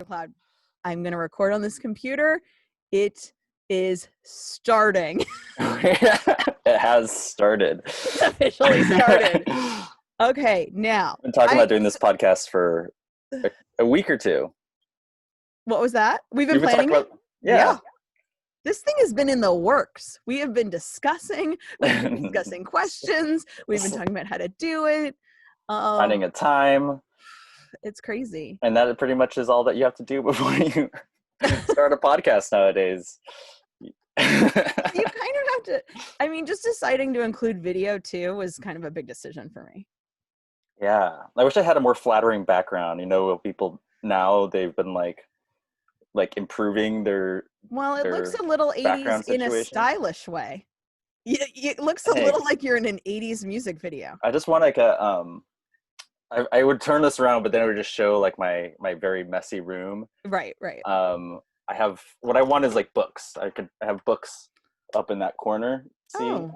Cloud. I'm going to record on this computer. It is starting. It has started. It's officially started. Okay, now. I've been talking about doing this podcast for a week or two. What was that? We've been You've been planning talking it? about, yeah. This thing has been in the works. We have been discussing. We've been discussing questions. We've been talking about how to do it. Finding a time. It's crazy. And that pretty much is all that you have to do before you start a podcast nowadays. You kind of have to, I mean, just deciding to include video too was kind of a big decision for me. Yeah. I wish I had a more flattering background. You know, people now, they've been like improving their it looks a little 80s in a stylish way. It looks a little like you're in an 80s music video. I just want like a I would turn this around, but then it would just show like my very messy room. Right. I have, what I want is like books. I have books up in that corner. See,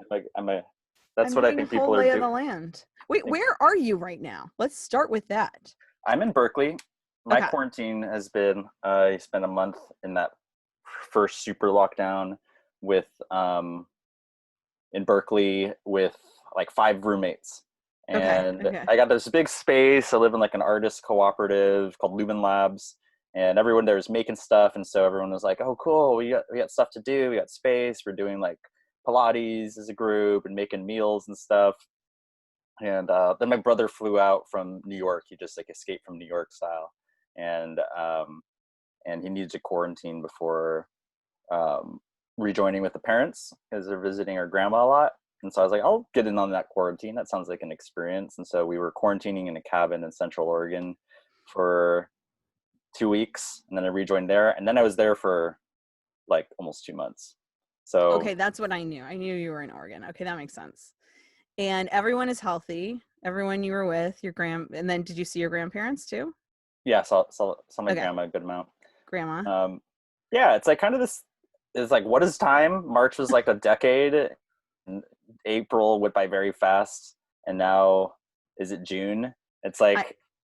that's what I think people are doing. Of the land. Wait, where are you right now? Let's start with that. I'm in Berkeley. My quarantine has been, I spent a month in that first super lockdown with, in Berkeley with like 5 roommates. And I got this big space. I live in like an artist cooperative called Lumen Labs, and everyone there is making stuff. And so everyone was like, oh, cool. We got stuff to do. We got space. We're doing like Pilates as a group and making meals and stuff. And then my brother flew out from New York. He just like escaped from New York style. And he needed to quarantine before rejoining with the parents because they're visiting our grandma a lot. And so I was like, I'll get in on that quarantine. That sounds like an experience. And so we were quarantining in a cabin in Central Oregon for 2 weeks. And then I rejoined there. And then I was there for like almost 2 months. So okay, that's what I knew. I knew you were in Oregon. Okay, that makes sense. And everyone is healthy. Everyone you were with, and then did you see your grandparents too? Yeah, saw my grandma a good amount. Grandma. Yeah, it's like kind of this is like, what is time? March was like a decade. April went by very fast, and now is it June? It's like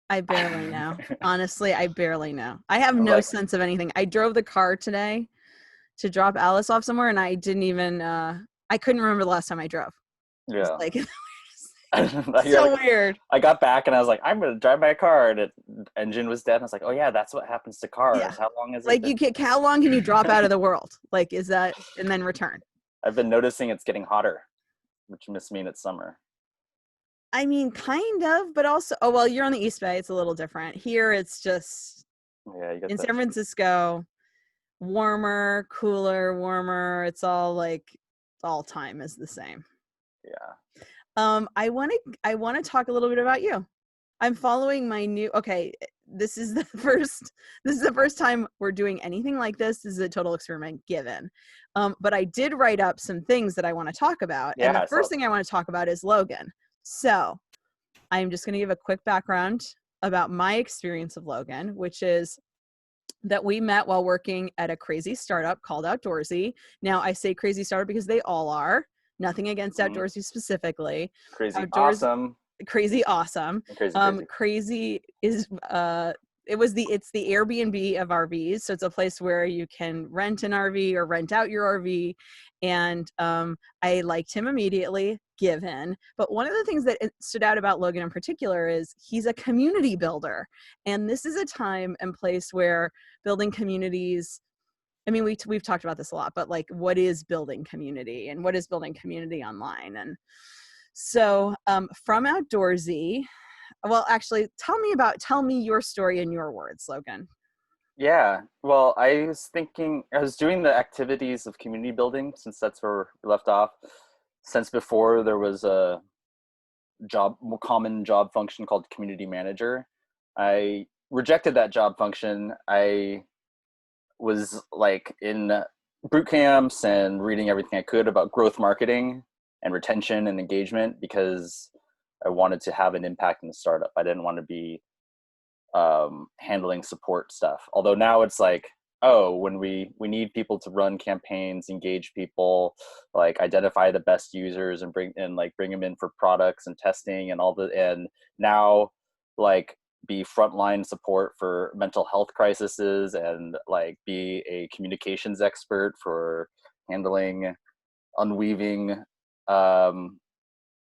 I barely know. Honestly, I barely know. I have no sense of anything. I drove the car today to drop Alice off somewhere, and I didn't even I couldn't remember the last time I drove. Yeah. Like so weird. I got back and I was like, I'm gonna drive my car, and the engine was dead. And I was like, oh yeah, that's what happens to cars. Yeah. How long is it? Like how long can you drop out of the world? Like, is that, and then return? I've been noticing it's getting hotter, which must mean it's summer. I mean, kind of, but also, you're on the East Bay. It's a little different. Here, it's just in San Francisco, warmer, cooler, warmer. It's all like all time is the same. Yeah. I want to talk a little bit about you. I'm following my new. Okay, this is the first time we're doing anything like this. This is a total experiment, given. But I did write up some things that I want to talk about, and the first thing I want to talk about is Logan. So I'm just going to give a quick background about my experience of Logan, which is that we met while working at a crazy startup called Outdoorsy. Now, I say crazy startup because they all are. Nothing against Outdoorsy specifically. Crazy awesome. Crazy awesome. Crazy is it's the Airbnb of RVs. So it's a place where you can rent an RV or rent out your RV. And I liked him immediately, given. But one of the things that stood out about Logan in particular is he's a community builder. And this is a time and place where building communities, I mean, we've talked about this a lot, but like, what is building community and what is building community online? And so from Outdoorsy, well, actually, tell me your story in your words, Logan. Yeah, well, I was doing the activities of community building, since that's where we left off. Since before there was a common job function called community manager. I rejected that job function. I was like in boot camps and reading everything I could about growth marketing and retention and engagement because I wanted to have an impact in the startup. I didn't want to be handling support stuff. Although now it's like, when we need people to run campaigns, engage people, like identify the best users and bring them in for products and testing and and now like be frontline support for mental health crises and like be a communications expert for handling unweaving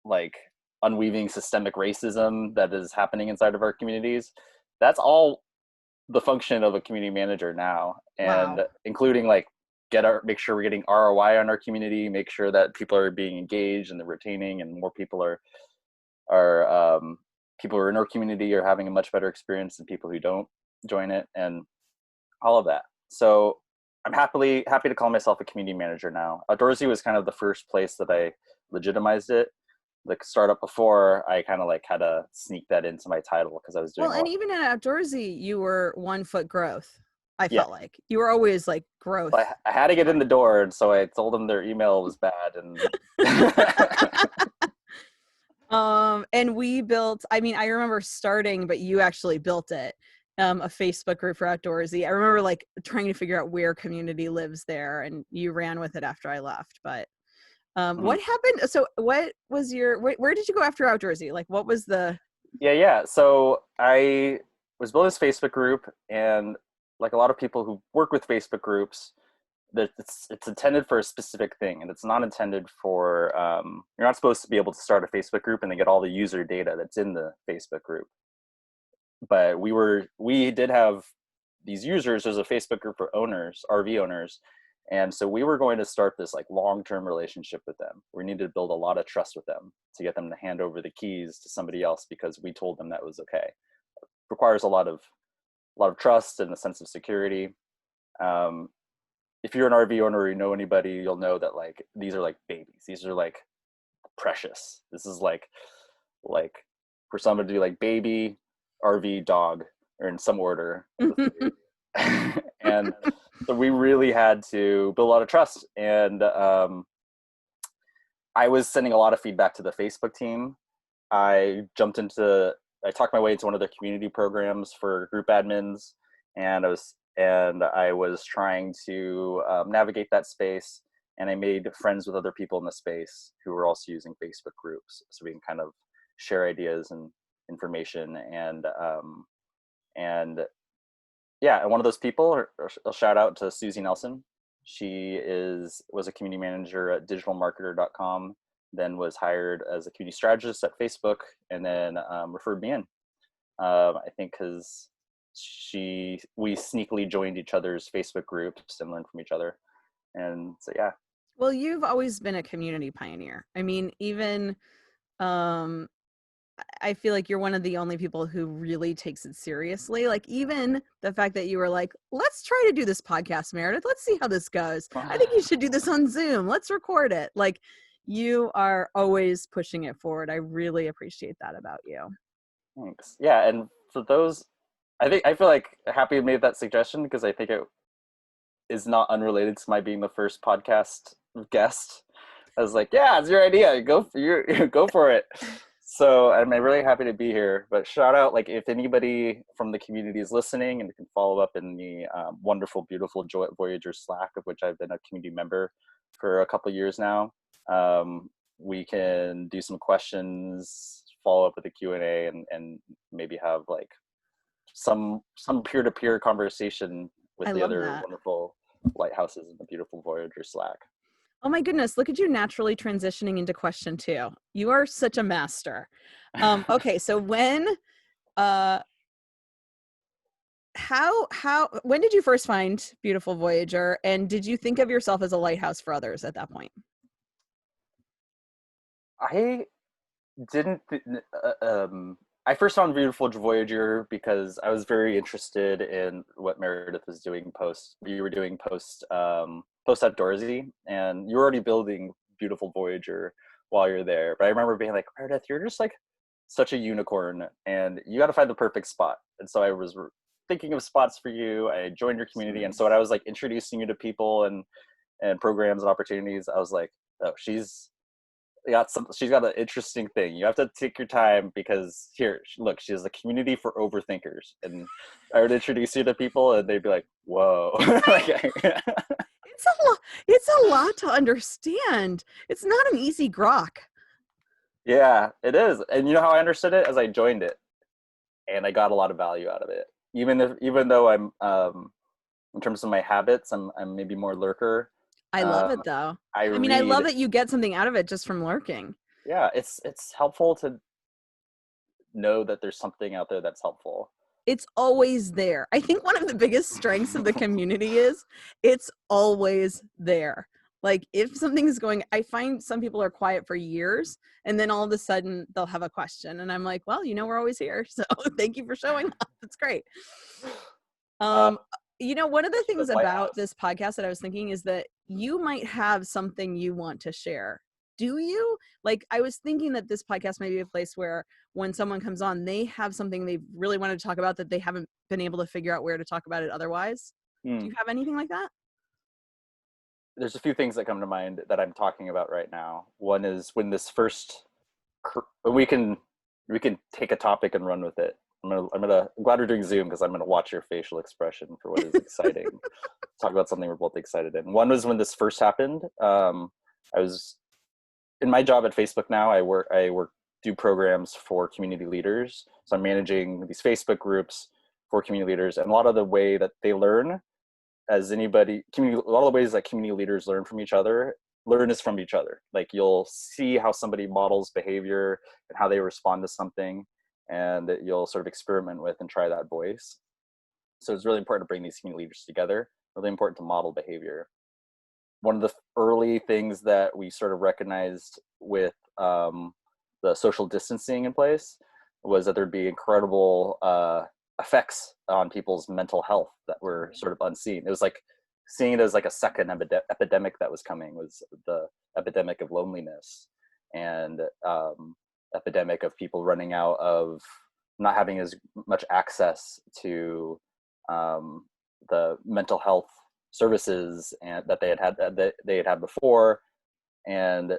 like unweaving systemic racism that is happening inside of our communities. That's all the function of a community manager now, and including like make sure we're getting ROI on our community, make sure that people are being engaged and they're retaining, and more people are people who are in our community are having a much better experience than people who don't join it, and all of that. So I'm happy to call myself a community manager now. Outdoorsy was kind of the first place that I legitimized it. The startup before, I kind of like had to sneak that into my title because I was doing and even at Outdoorsy, you were 1 foot growth. I felt like you were always like growth. I had to get in the door, and so I told them their email was bad. And we built, I mean, I remember starting, but you actually built it, a Facebook group for Outdoorsy. I remember like trying to figure out where community lives there, and you ran with it after I left. But what happened? So what was where did you go after Outdoorsy? Like, what was the... Yeah. So I was building this Facebook group, and like a lot of people who work with Facebook groups, that it's intended for a specific thing, and it's not intended for you're not supposed to be able to start a Facebook group and then get all the user data that's in the Facebook group. But we did have these users. There's a Facebook group for owners, RV owners, and so we were going to start this like long-term relationship with them. We needed to build a lot of trust with them to get them to hand over the keys to somebody else because we told them that was okay. It requires a lot of trust and a sense of security. If you're an RV owner or you know anybody, you'll know that like these are like babies. These are like precious. This is like for somebody to do like baby, RV, dog, or in some order. And so we really had to build a lot of trust. And I was sending a lot of feedback to the Facebook team. I talked my way into one of their community programs for group admins, and I was trying to navigate that space, and I made friends with other people in the space who were also using Facebook groups, so we can kind of share ideas and information. And one of those people, a shout out to Susie Nelson. She was a community manager at digitalmarketer.com, then was hired as a community strategist at Facebook, and then referred me in. I think because we sneakily joined each other's Facebook groups and learned from each other. And so, yeah. Well, you've always been a community pioneer. I mean, even I feel like you're one of the only people who really takes it seriously. Like, even the fact that you were like, let's try to do this podcast, Meredith. Let's see how this goes. I think you should do this on Zoom. Let's record it. Like, you are always pushing it forward. I really appreciate that about you. Thanks. Yeah. And for those, I feel like Happy made that suggestion because I think it is not unrelated to my being the first podcast guest. I was like, yeah, it's your idea. Go for it. So I'm really happy to be here. But shout out, like, if anybody from the community is listening and can follow up in the wonderful, beautiful Voyager Slack, of which I've been a community member for a couple of years now. We can do some questions, follow up with a Q&A, and maybe have like some peer-to-peer conversation with the other wonderful lighthouses in the beautiful Voyager Slack. Oh my goodness, look at you naturally transitioning into question 2. You are such a master. Okay, so when did you first find beautiful Voyager, and did you think of yourself as a lighthouse for others at that point? I didn't. I first found beautiful Voyager because I was very interested in what Meredith was doing post Outdoorsy, and you were already building beautiful Voyager while you're there. But I remember being like, Meredith, you're just like such a unicorn, and you got to find the perfect spot. And so I was thinking of spots for you. I joined your community, and so when I was like introducing you to people and programs and opportunities, I was like, oh, she's got an interesting thing. You have to take your time because here, look, she has a community for overthinkers, and I would introduce you to people, and they'd be like, "Whoa!" It's a lot to understand. It's not an easy grok. Yeah, it is. And you know how I understood it? As I joined it. and I got a lot of value out of it. Even though I'm in terms of my habits, I'm maybe more lurker. I love it though. I mean, I love read. that you get something out of it just from lurking. Yeah, it's helpful to know that there's something out there that's helpful. It's always there. I think one of the biggest strengths of the community is it's always there. Like if something's going, I find some people are quiet for years and then all of a sudden they'll have a question and I'm like, well, we're always here. So thank you for showing up. It's great. One of the things about this podcast that I was thinking is that you might have something you want to share. Do you? Like, I was thinking that this podcast may be a place where when someone comes on, they have something they really wanted to talk about that they haven't been able to figure out where to talk about it otherwise. Do you have anything like that? There's a few things that come to mind that I'm talking about right now. One is when this first, we can take a topic and run with it. I'm glad we're doing Zoom because I'm gonna watch your facial expression for what is exciting. Talk about something we're both excited in. One was when this first happened. I was in my job at Facebook now. I do programs for community leaders. So I'm managing these Facebook groups for community leaders, and a lot of the way that they learn, a lot of the ways that community leaders learn from each other. Learn is from each other. Like you'll see how somebody models behavior and how they respond to something, and that you'll sort of experiment with and try that voice. So it's really important to bring these community leaders together, really important to model behavior. One of the early things that we sort of recognized with the social distancing in place was that there'd be incredible effects on people's mental health that were sort of unseen. It was like seeing it as like a second epidemic that was coming, was the epidemic of loneliness and epidemic of people running out of not having as much access to the mental health services and that they had had before. And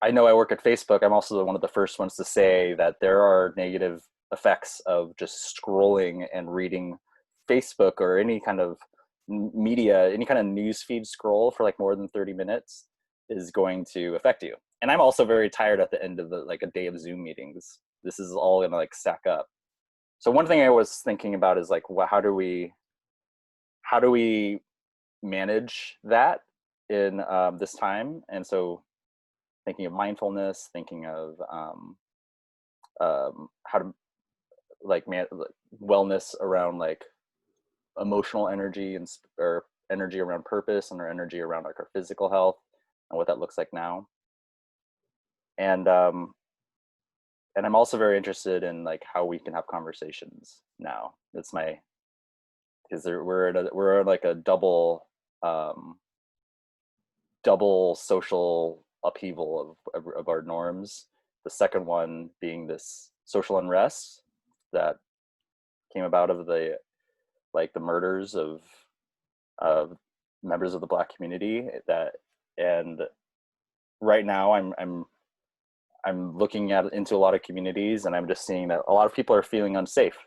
I know I work at Facebook. I'm also one of the first ones to say that there are negative effects of just scrolling and reading Facebook or any kind of media, any kind of news feed scroll for like more than 30 minutes is going to affect you. And I'm also very tired at the end of a day of Zoom meetings. This is all gonna like stack up. So one thing I was thinking about is like, how do we manage that in this time? And so thinking of mindfulness, thinking of how to wellness around like emotional energy or energy around purpose, and our energy around like our physical health and what that looks like now. And I'm also very interested in like how we can have conversations now. That's my, because we're like a double social upheaval of our norms. The second one being this social unrest that came about of the murders of members of the Black community. And right now I'm looking into a lot of communities, and I'm just seeing that a lot of people are feeling unsafe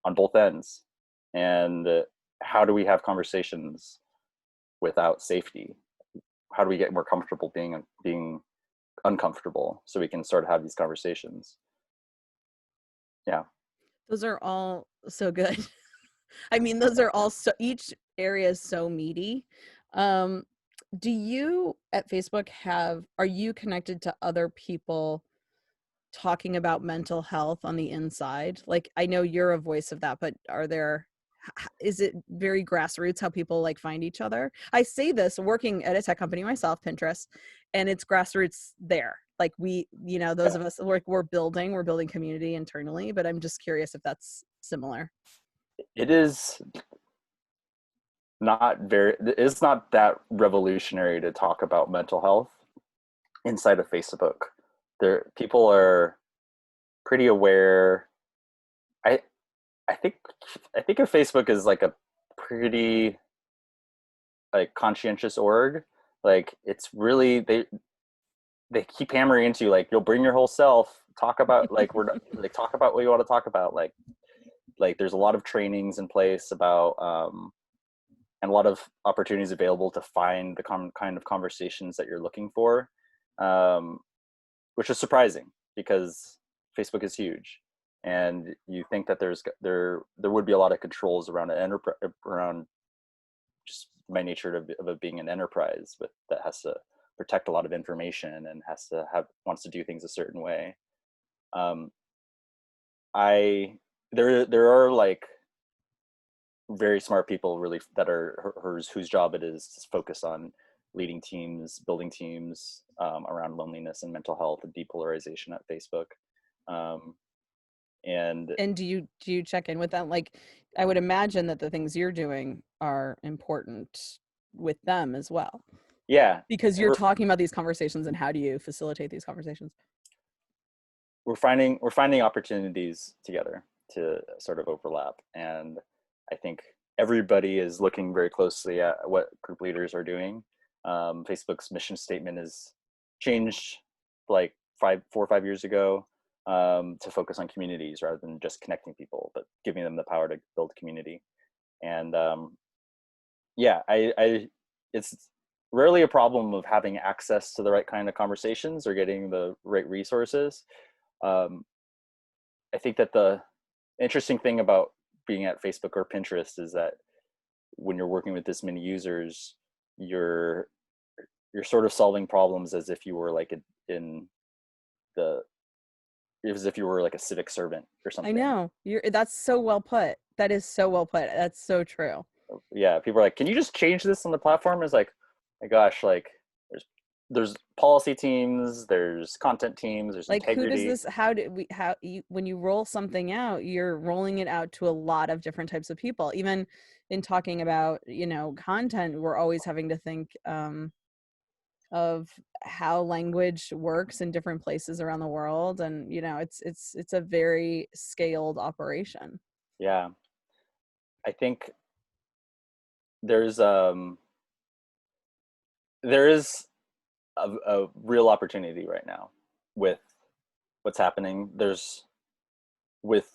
on both ends. And how do we have conversations without safety? How do we get more comfortable being uncomfortable so we can start to have these conversations? Yeah. Those are all so good. I mean, those are all each area is so meaty. Do you at Facebook are you connected to other people talking about mental health on the inside? Like, I know you're a voice of that, but is it very grassroots how people like find each other? I say this working at a tech company myself, Pinterest, and it's grassroots there. Like those of us we're building community internally, but I'm just curious if that's similar. It is it's not that revolutionary to talk about mental health inside of Facebook. People are pretty aware. I think if Facebook is like a pretty like conscientious org, like it's really they keep hammering into like, you'll bring your whole self, talk about like talk about what you want to talk about, like there's a lot of trainings in place about and a lot of opportunities available to find the kind of conversations that you're looking for, which is surprising because Facebook is huge. and you think that there would be a lot of controls around around just by nature of it being an enterprise, but that has to protect a lot of information and wants to do things a certain way. There are like very smart people really that are whose job it is to focus on leading teams, building teams around loneliness and mental health and depolarization at Facebook. And do you check in with them? Like, I would imagine that the things you're doing are important with them as well. Yeah, because you're talking about these conversations, and how do you facilitate these conversations? We're finding opportunities together to sort of overlap, and I think everybody is looking very closely at what group leaders are doing. Facebook's mission statement is changed like 4 or 5 years ago to focus on communities rather than just connecting people, but giving them the power to build community. And it's rarely a problem of having access to the right kind of conversations or getting the right resources. I think that the interesting thing about being at Facebook or Pinterest is that when you're working with this many users, you're sort of solving problems as if you were like as if you were like a civic servant or something. I know. That's so well put. That is so well put. That's so true. Yeah, people are like, can you just change this on the platform? It's like, my gosh, like there's policy teams, there's content teams, there's like integrity. Who does this? When you roll something out, you're rolling it out to a lot of different types of people. Even in talking about, content, we're always having to think of how language works in different places around the world, and it's a very scaled operation. Yeah, I think there is a real opportunity right now with what's happening. With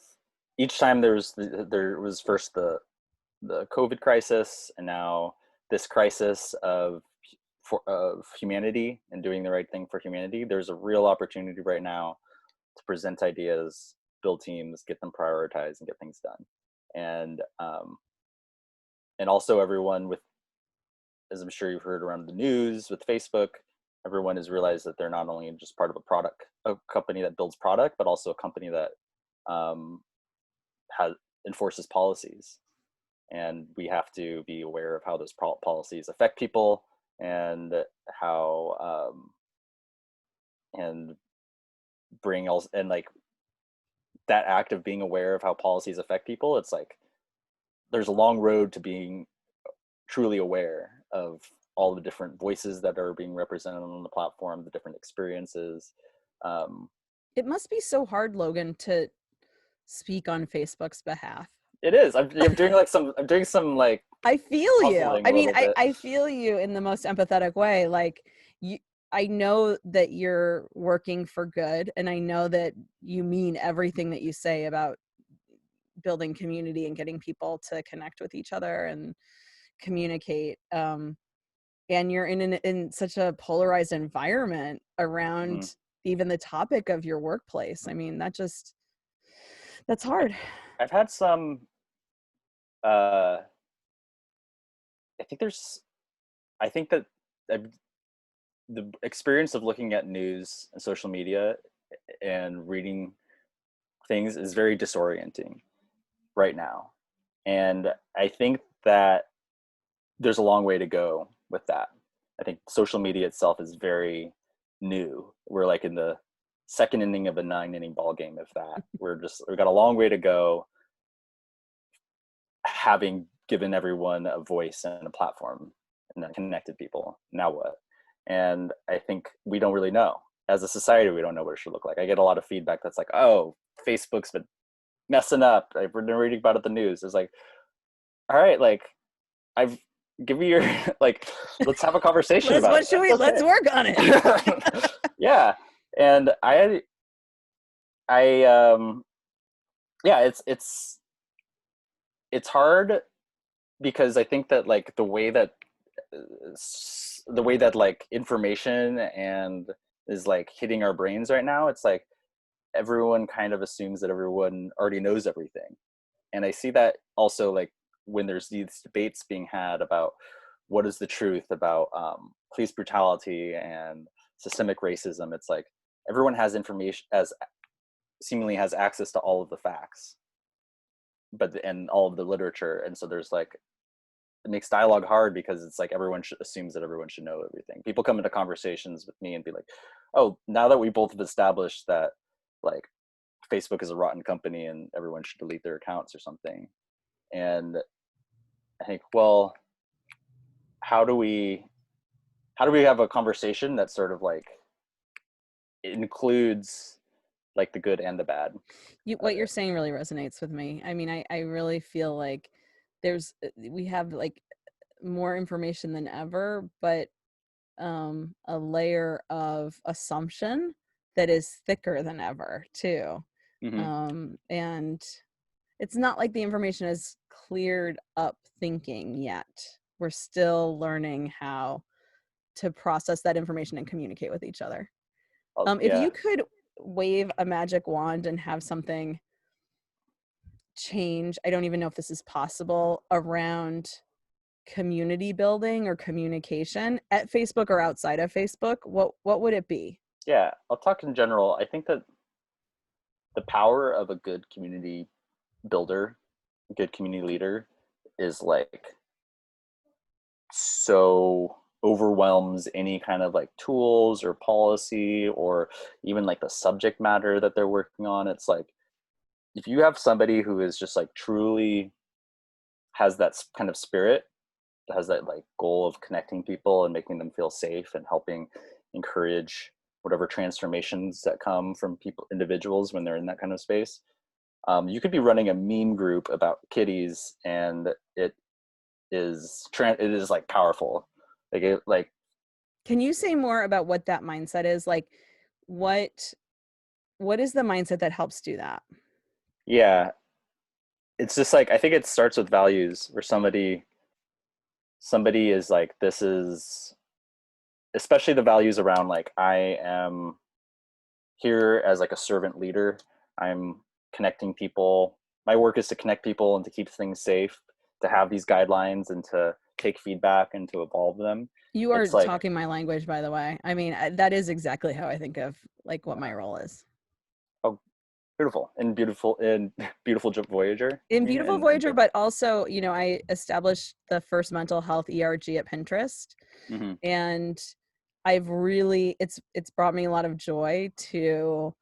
each time there was first the COVID crisis, and now this crisis of humanity and doing the right thing for humanity. There's a real opportunity right now to present ideas, build teams, get them prioritized, and get things done. And also everyone with, as I'm sure you've heard around the news with Facebook, everyone has realized that they're not only just part of a company that builds product, but also a company that enforces policies. And we have to be aware of how those policies affect people, and how and bring also, and like that act of being aware of how policies affect people, it's like there's a long road to being truly aware of all the different voices that are being represented on the platform, the different experiences. It must be so hard, Logan, to speak on Facebook's behalf. It is. I'm doing some like. I feel you. I mean, I feel you in the most empathetic way. Like I know that you're working for good, and I know that you mean everything that you say about building community and getting people to connect with each other and communicate. And you're in such a polarized environment around even the topic of your workplace. I mean, that's hard. I've had some. I think that the experience of looking at news and social media and reading things is very disorienting right now. And I think that there's a long way to go with that. I think social media itself is very new. We're like in the second inning of a 9-inning ball game, if that. We've got a long way to go, having given everyone a voice and a platform and connected people. Now what? And I think we don't really know. As a society, we don't know what it should look like. I get a lot of feedback that's like, oh, Facebook's been messing up. I've been reading about it in the news. It's like, all right, like give me your, like, let's have a conversation about it. Let's work on it. Yeah. And it's hard because I think that like the way that like information and is like hitting our brains right now, it's like everyone kind of assumes that everyone already knows everything. And I see that also like when there's these debates being had about what is the truth about police brutality and systemic racism. It's like everyone has information, as seemingly has access to all of the facts, and all of the literature. And so there's like, it makes dialogue hard because it's like everyone assumes that everyone should know everything. People come into conversations with me and be like, oh, now that we both have established that like Facebook is a rotten company and everyone should delete their accounts or something. And I think, well, how do we have a conversation that sort of like includes like the good and the bad? What you're saying really resonates with me. I mean, I really feel like we have like more information than ever, but a layer of assumption that is thicker than ever too. And it's not like the information has cleared up thinking yet. We're still learning how to process that information and communicate with each other. If you could wave a magic wand and have something change, I don't even know if this is possible, around community building or communication at Facebook or outside of Facebook, what would it be? Yeah, I'll talk in general. I think that the power of a good community builder, a good community leader, is like so overwhelms any kind of like tools or policy or even like the subject matter that they're working on. It's like if you have somebody who is just like truly has that kind of spirit, has that like goal of connecting people and making them feel safe and helping encourage whatever transformations that come from individuals when they're in that kind of space. You could be running a meme group about kitties and it is like powerful. Like can you say more about what that mindset is? Like what is the mindset that helps do that? Yeah, it's just like I think it starts with values where somebody is like, this is especially the values around like, I am here as like a servant leader. I'm connecting people. My work is to connect people and to keep things safe, to have these guidelines and to take feedback and to evolve them. You are talking my language, by the way. I mean, that is exactly how I think of like what my role is. Oh, beautiful. And beautiful Voyager. In beautiful Voyager, but also, you know, I established the first mental health ERG at Pinterest. And I've really, it's brought me a lot of joy to,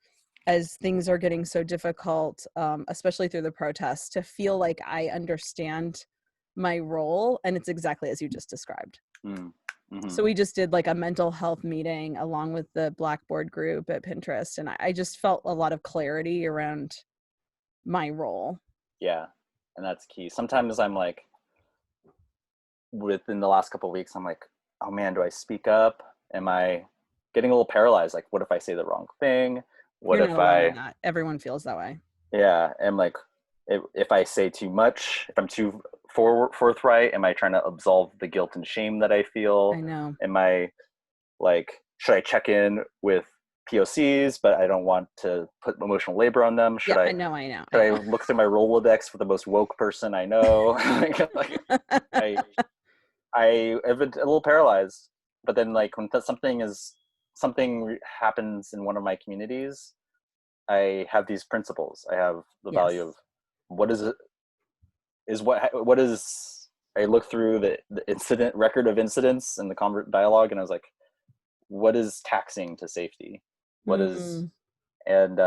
as things are getting so difficult, especially through the protests, to feel like I understand my role, and it's exactly as you just described. So we just did like a mental health meeting along with the Blackboard group at Pinterest, and I just felt a lot of clarity around my role. Yeah, and that's key. Sometimes I'm like, within the last couple of weeks, I'm like, oh man, do I speak up? Am I getting a little paralyzed? Like, what if I say the wrong thing? What You're if not alone in that. Everyone feels that way. Yeah, and like, if I say too much, if I'm too forthright, am I trying to absolve the guilt and shame that I feel? I know. Am I like, should I check in with POCs, but I don't want to put emotional labor on them? Should I know. Should I look through my Rolodex for the most woke person I know? I have been a little paralyzed, but then like when something happens in one of my communities, I have these principles. I have the value of what is I look through the incident record of incidents and the dialogue, and I was like, what is taxing to safety? What is and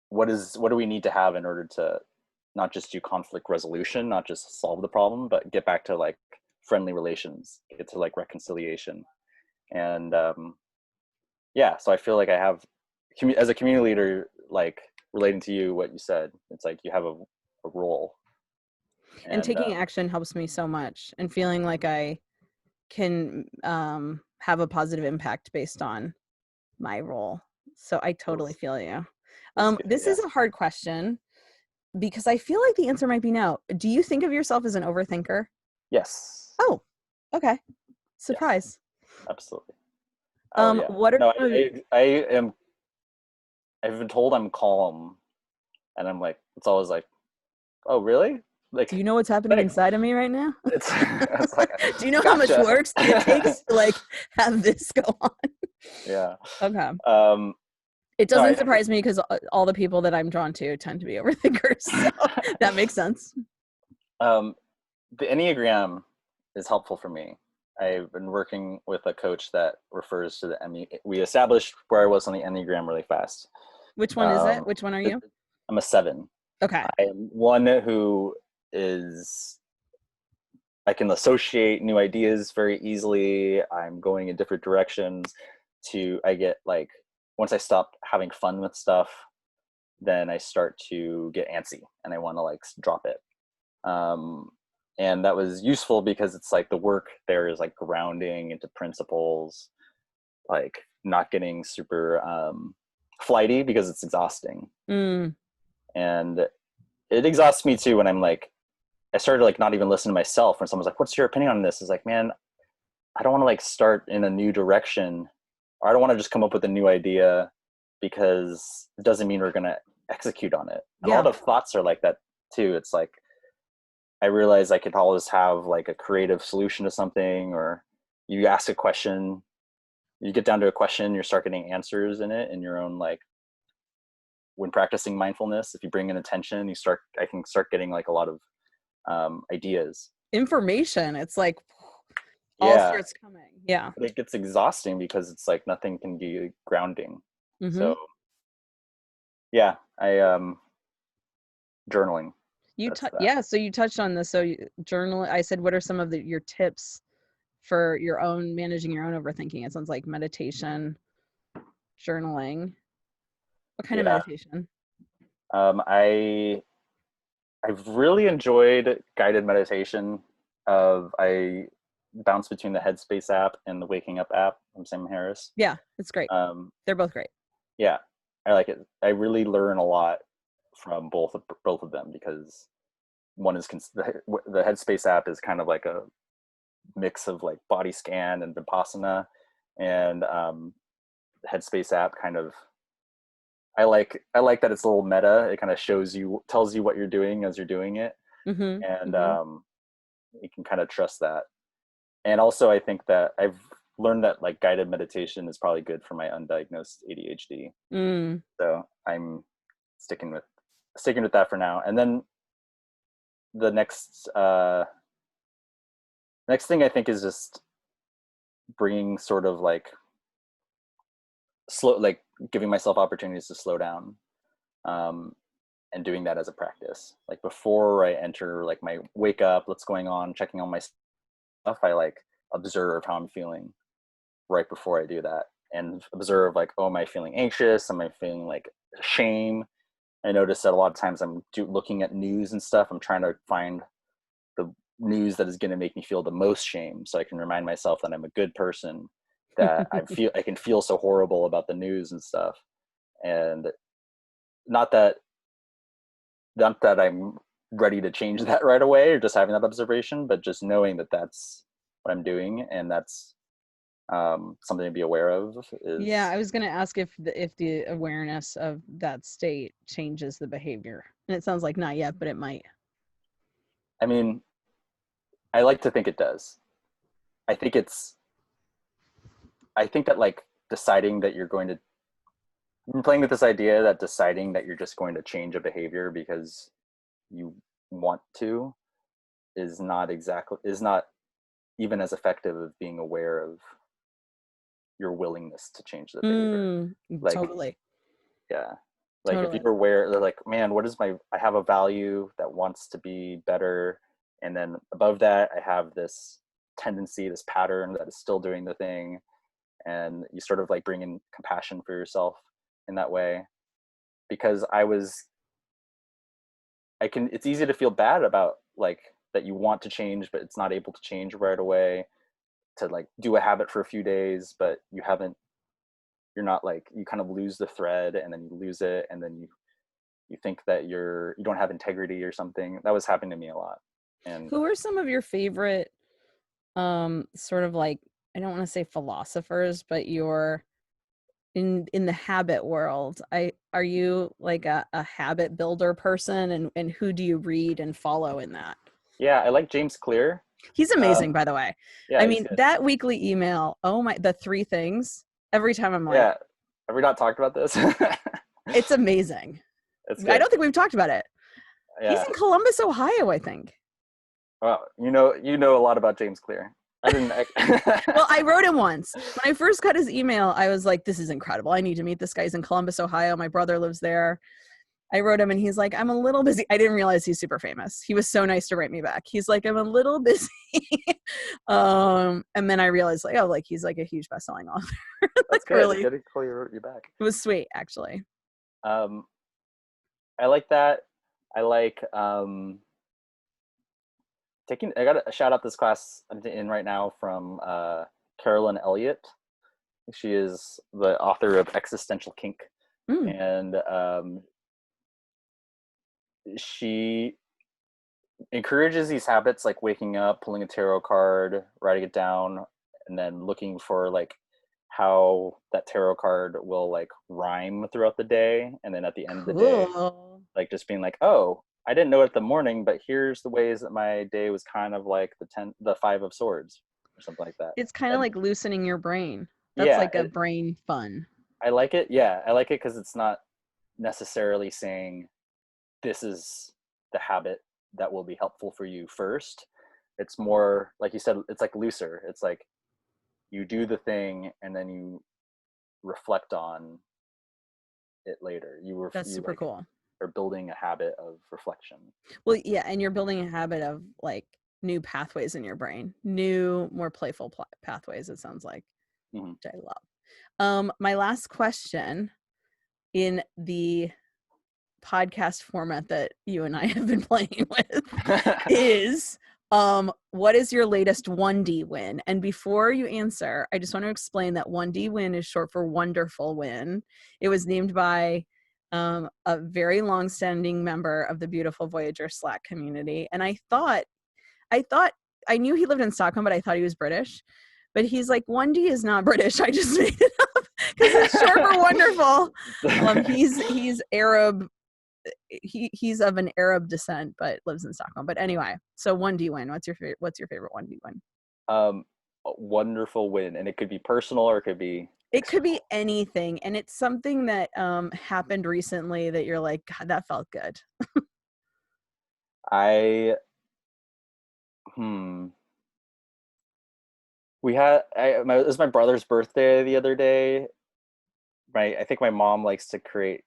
what do we need to have in order to not just do conflict resolution, not just solve the problem, but get back to like friendly relations, get to like reconciliation. And so I feel like I have, as a community leader, like relating to you, what you said, it's like you have a role. And taking action helps me so much, and feeling like I can have a positive impact based on my role. So I totally feel you. This is a hard question because I feel like the answer might be no. Do you think of yourself as an overthinker? Yes. Oh, okay. Surprise. Yes, absolutely. Oh, yeah. What are I am I've been told I'm calm, and I'm like, it's always like, oh really? Like, do you know what's happening thanks. inside of me right now? It's like, Do you know how much gotcha. work it takes to like have this go on? Yeah. Okay. Um, It no, doesn't surprise me because all the people that I'm drawn to tend to be overthinkers. So that makes sense. the Enneagram is helpful for me. I've been working with a coach that refers to the Enneagram. We established where I was on the Enneagram really fast. Which one is it? Which one are you? I'm a 7. Okay. I am one who is, I can associate new ideas very easily. I'm going in different directions I get like, once I stop having fun with stuff, then I start to get antsy and I want to like drop it. And that was useful because it's like the work there is like grounding into principles, like not getting super flighty because it's exhausting. And it exhausts me too when I'm like, I started like not even listening to myself when someone's like, what's your opinion on this? It's like, man, I don't want to like start in a new direction, or I don't want to just come up with a new idea because it doesn't mean we're going to execute on it. And a lot of thoughts are like that too. It's like, I realize I could always have like a creative solution to something, or you ask a question, you get down to a question, you start getting answers in it in your own, like when practicing mindfulness, if you bring in attention, I can start getting like a lot of ideas. Information. It's like all starts coming. Yeah. But it gets exhausting because it's like nothing can be grounding. So yeah, journaling. So you touched on this. So journal. I said, what are some of your tips for your own managing your own overthinking? It sounds like meditation, journaling. What kind of meditation? I've really enjoyed guided meditation. I bounce between the Headspace app and the Waking Up app from Sam Harris. Yeah, it's great. They're both great. Yeah, I like it. I really learn a lot from both of them because one is the Headspace app is kind of like a mix of like body scan and Vipassana, and the Headspace app kind of, I like that it's a little meta. It kind of tells you what you're doing as you're doing it, and you can kind of trust that. And also, I think that I've learned that like guided meditation is probably good for my undiagnosed ADHD. So I'm sticking with that for now. And then the next thing I think is just bringing sort of like like giving myself opportunities to slow down, and doing that as a practice. Like before I enter like my wake up, what's going on, checking on my stuff, I like observe how I'm feeling right before I do that, and observe like, oh, am I feeling anxious? Am I feeling like shame? I notice that a lot of times I'm looking at news and stuff, I'm trying to find the news that is going to make me feel the most shame, so I can remind myself that I'm a good person, that I can feel so horrible about the news and stuff. And not that I'm ready to change that right away or just having that observation, but just knowing that that's what I'm doing, and that's something to be aware of. Yeah, I was going to ask if the awareness of that state changes the behavior, and it sounds like not yet, but it might. I mean, I like to think it does. I think that like deciding that you're going to, I'm playing with this idea that deciding that you're just going to change a behavior because you want to is not even as effective as being aware of your willingness to change the behavior. Like, totally. Yeah. Like if you're aware, they're like, man, I have a value that wants to be better. And then above that, I have this tendency, this pattern that is still doing the thing. And you sort of like bring in compassion for yourself in that way. Because it's easy to feel bad about like that you want to change, but it's not able to change right away, to like do a habit for a few days, but you're not like, you kind of lose the thread, and then you lose it, and then you think that you don't have integrity or something. That was happening to me a lot. And who are some of your favorite sort of like, I don't want to say philosophers, but your in the habit world, are you like a habit builder person, and who do you read and follow in that? Yeah, I like James Clear. He's amazing, by the way. Yeah, I he's mean, good. that weekly email, the 3 things, every time I'm like, yeah. Have we not talked about this? it's amazing. It's I good. don't think we've talked about it. Yeah. He's in Columbus, Ohio, I think. Well, you know a lot about James Clear. I didn't. Well, I wrote him once. When I first got his email, I was like, this is incredible. I need to meet this guy. He's in Columbus, Ohio. My brother lives there. I wrote him and he's like, I'm a little busy. I didn't realize he's super famous. He was so nice to write me back. He's like, I'm a little busy. And then I realized he's like a huge best-selling author. That's good. Really, Good to call you back. it was sweet, actually. I like that. I like I got to shout out this class I'm in right now from Carolyn Elliott. She is the author of Existential Kink. And she encourages these habits like waking up, pulling a tarot card, writing it down, and then looking for like how that tarot card will like rhyme throughout the day. And then at the end of the day, like just being like, oh, I didn't know it at the morning, but here's the ways that my day was kind of like the 5 of Swords or something like that. It's kind of like loosening your brain. That's like a brain fun. I like it. Yeah, I like it because it's not necessarily saying this is the habit that will be helpful for you first. It's more like you said, it's like looser. It's like you do the thing and then you reflect on it later. That's super cool. Or building a habit of reflection. Well, yeah, and you're building a habit of like new pathways in your brain, new, more playful pathways, it sounds like, which I love. My last question in the podcast format that you and I have been playing with is, what is your latest 1D win? And before you answer, I just want to explain that 1D win is short for Wonderful Win. It was named by a very long-standing member of the beautiful Voyager Slack community. And I knew he lived in Stockholm, but I thought he was British. But he's like, 1D is not British. I just made it up because it's short for wonderful. He's Arab. He's of an Arab descent, but lives in Stockholm. But anyway, so 1D win. What's your favorite 1D win? Wonderful win, and it could be personal or it could be. It could be anything, and it's something that happened recently that you're like, God, that felt good. It was my brother's birthday the other day. I think my mom likes to create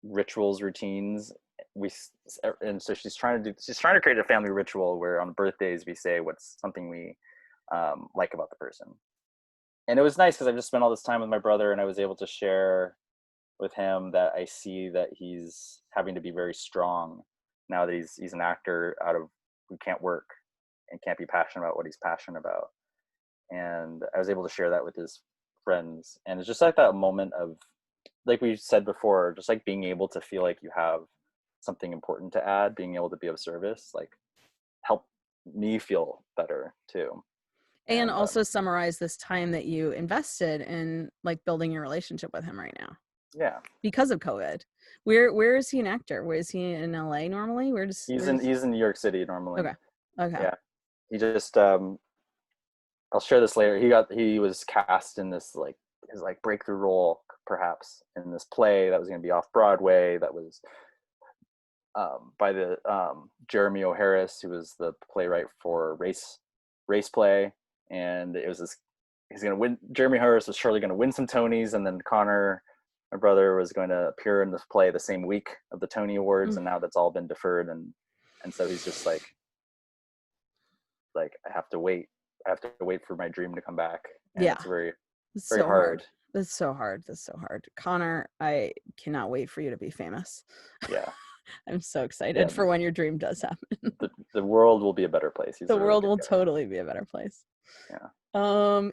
rituals, routines. And so she's trying to create a family ritual where on birthdays we say what's something we like about the person. And it was nice because I've just spent all this time with my brother and I was able to share with him that I see that he's having to be very strong now that he's an actor who can't work and can't be passionate about what he's passionate about. And I was able to share that with his friends. And it's just like that moment of, like we said before, just like being able to feel like you have something important to add, being able to be of service, like help me feel better too. And also summarize this time that you invested in like building your relationship with him right now. Yeah. Because of COVID. Where is he an actor? Where is he in LA normally? He's in New York City normally. Okay. Yeah. He just I'll share this later. He was cast in this like his like breakthrough role perhaps in this play that was going to be off Broadway that was by the Jeremy O'Harris, who was the playwright for Race Play, and it was this. He's going to win. Jeremy Harris was surely going to win some Tonys, and then Connor, my brother, was going to appear in this play the same week of the Tony Awards, and now that's all been deferred, and so he's just like I have to wait. I have to wait for my dream to come back. And it's very so hard. That's so hard. Connor, I cannot wait for you to be famous. Yeah. I'm so excited for when your dream does happen. The world will be a better place. The world will totally be a better place. Yeah.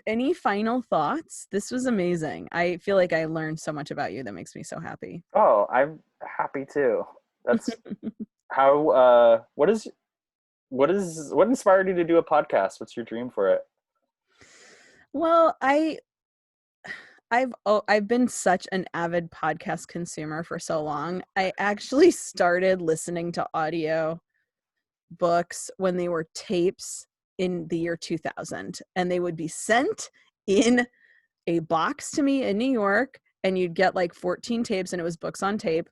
Any final thoughts? This was amazing. I feel like I learned so much about you that makes me so happy. Oh, I'm happy too. That's how what inspired you to do a podcast? What's your dream for it? Well, I've been such an avid podcast consumer for so long. I actually started listening to audio books when they were tapes in the year 2000, and they would be sent in a box to me in New York, and you'd get like 14 tapes, and it was books on tape.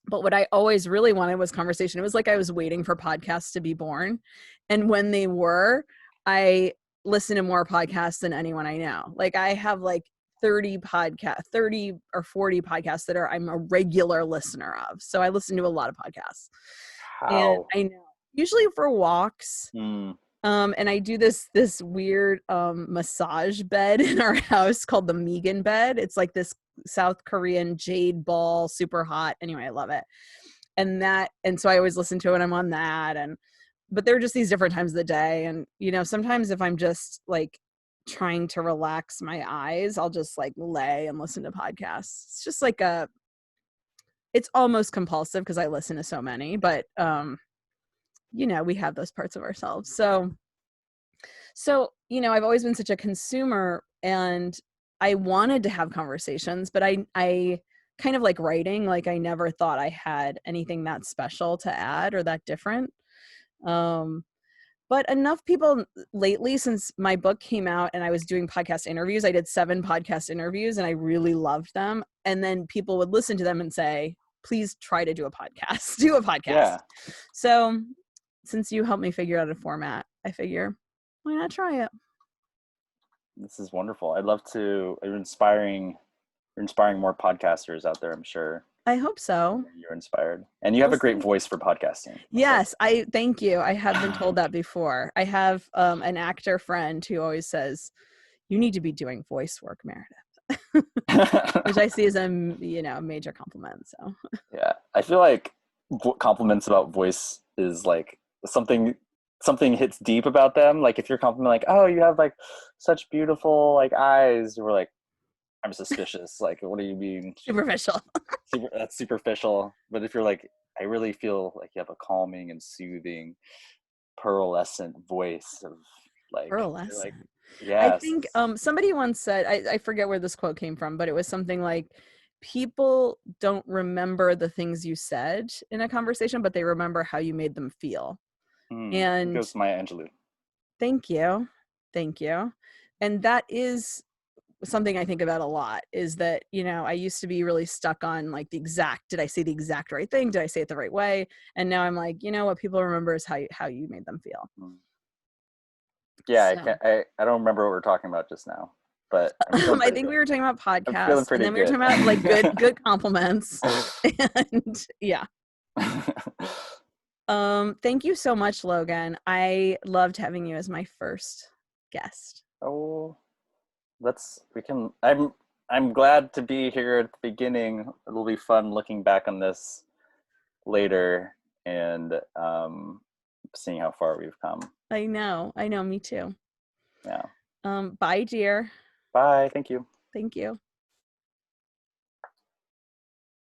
But what I always really wanted was conversation. It was like I was waiting for podcasts to be born. And when they were, I listened to more podcasts than anyone I know. Like I have like 30 or 40 podcasts that I'm a regular listener of. So I listen to a lot of podcasts. And I know, usually for walks. And I do this weird massage bed in our house called the Megan bed. It's like this South Korean jade ball, super hot. Anyway, I love it. And so I always listen to it when I'm on that. But there are just these different times of the day. And, you know, sometimes if I'm just like trying to relax my eyes, I'll just like lay and listen to podcasts. It's just like it's almost compulsive because I listen to so many, but you know, we have those parts of ourselves. So, you know, I've always been such a consumer, and I wanted to have conversations, but I kind of like writing, like I never thought I had anything that special to add or that different. But enough people lately, since my book came out and I was doing podcast interviews, I did 7 podcast interviews and I really loved them. And then people would listen to them and say, please try to do a podcast, do a podcast. Yeah. So since you helped me figure out a format, I figure, why not try it? This is wonderful. I'd love to. You're inspiring more podcasters out there, I'm sure. I hope so. You're inspired. And you have a great voice for podcasting. Yes, I thank you. I have been told that before. I have an actor friend who always says, you need to be doing voice work, Meredith. Which I see as a major compliment. So yeah, I feel like compliments about voice is like something hits deep about them. Like if you're complimenting, like, oh, you have like such beautiful like eyes, we're like, I'm suspicious. Like, what do you mean? Superficial. That's superficial. But if you're like, I really feel like you have a calming and soothing, pearlescent voice of like, pearlescent. Like, yes. I think somebody once said, I forget where this quote came from, but it was something like, people don't remember the things you said in a conversation, but they remember how you made them feel. And it goes to Maya Angelou. Thank you. And that is something I think about a lot, is that, you know, I used to be really stuck on like did I say the exact right thing? Did I say it the right way? And now I'm like, you know, what people remember is how you made them feel. Yeah, so. I don't remember what we were talking about just now, but I think we were talking about podcasts, and then we were talking about like good compliments. And yeah. Thank you so much, Logan. I loved having you as my first guest. Oh, I'm glad to be here at the beginning. It'll be fun looking back on this later and seeing how far we've come. I know, me too. Yeah. Bye, dear. Bye. Thank you. Thank you.